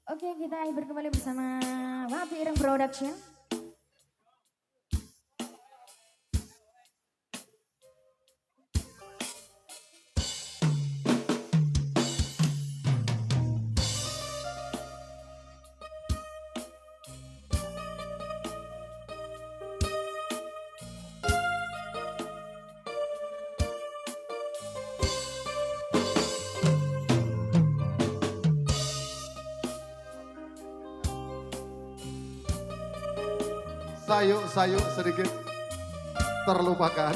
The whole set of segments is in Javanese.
Oke, kita berkembali bersama Wapi Ireng Production. Sayuk-sayuk sedikit terlupakan.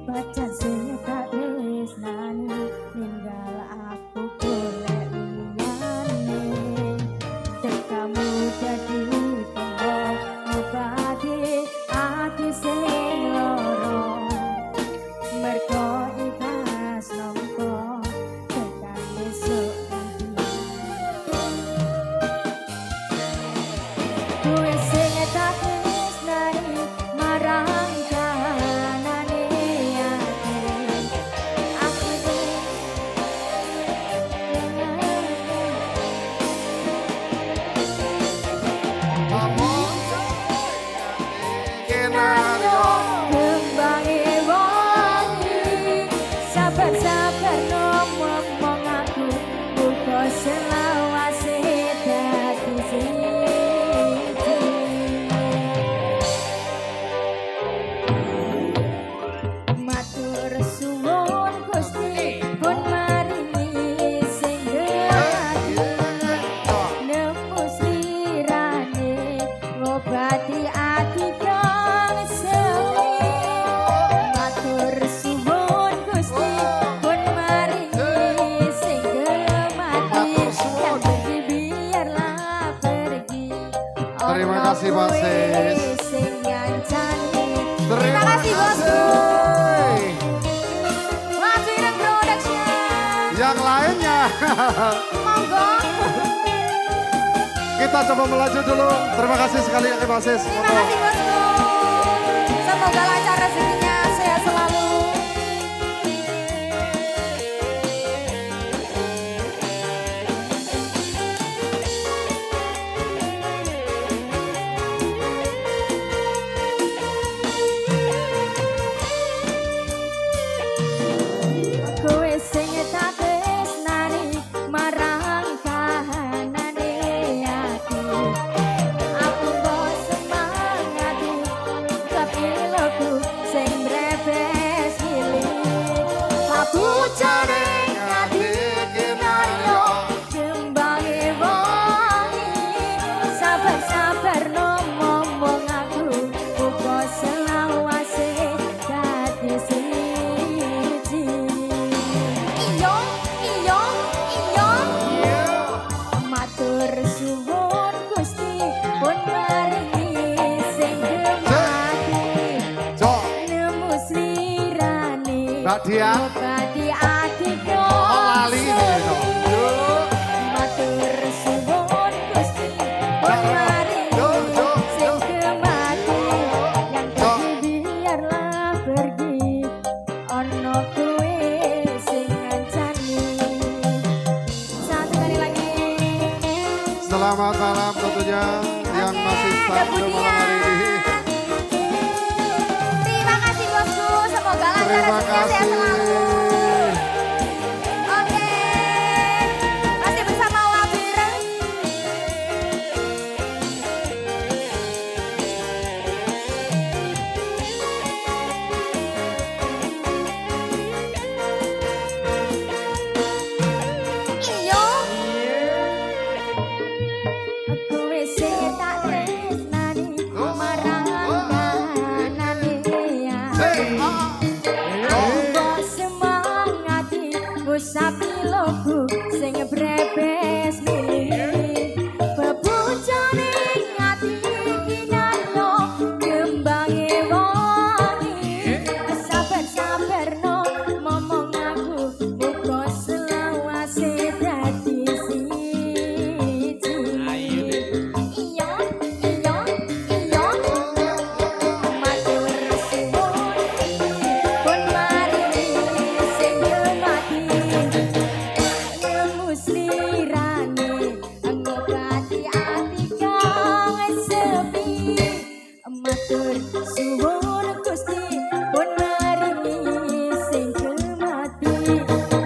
Baca sing tak tresnani ninggal aku golek liyane. Tekamu dadi tembok ngobati ati sing loro. Mergo ikhlas nampa tekan esuk nanti. Kowe sing tak tresnani marang kahanane ati. Aku kembange wangi sabar-sabar ngomong aku buka selawase dadi siji. Matur suwun Gusti pun maringi sing gelati nemu slirane ngobati ati kang sewi. Matur suwun Gusti pun maringi sing gelati yang pergi biarlah pergi. Terima kasih, Pak Sis. Sing ngancani. Terima Terima kasih bosku. Wapi Ireng Production. Yang lainnya Monggo. kita coba melaju dulu. Terima kasih sekali ya Pak Sis. Terima kasih bosku. Semoga lancar rezekinya, sehat selalu. Kowe sing tak tresnani marang kahanane ati. Aku mbok semangati kepiloku sing brebes cilik. Aku jaring ati kinaryo kembange wangi sabar-sabar ngomong aku uga selawase dadi siji. Iyo iyo iyo matur suwun Gusti pun maringi sing gemati Cok, nemu slirane Mbak Dian. ngobati atiku lali ini, Cok. matur suwun Gusti pun maringi sing gemati yang pergi biarlah pergi ono kowe sing ngancani. Satu kali lagi. Selamat malam tentunya yang Oke, masih tampil Debu malam hari ini. Dian. Terima kasih bosku, semoga lancar Terima rezekinya, sehat kasih. selalu. Oke, masih bersama Wapi Ireng. Iyo. Kowe sing tak tresnani marang kahanane ati. Hey, Aku mbok slirane ngobati ati kang sepi matur suwun Gusti pun maringi sing mati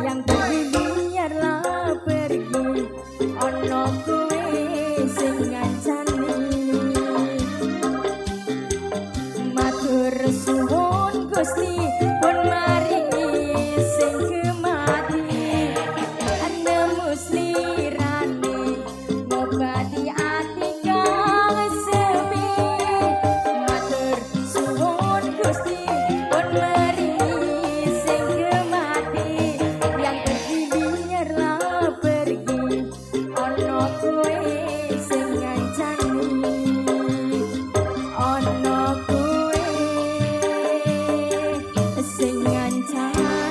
yang biarlah pergi ono kowe sing ngancani matur suwun Gusti pun maringi sing mati nemu slirane ngobati ati kang sepi matur suwun Gusti pun maringi sing mati yang biarlah pergi ono kowe sing ngancani ono kowe sing ngancani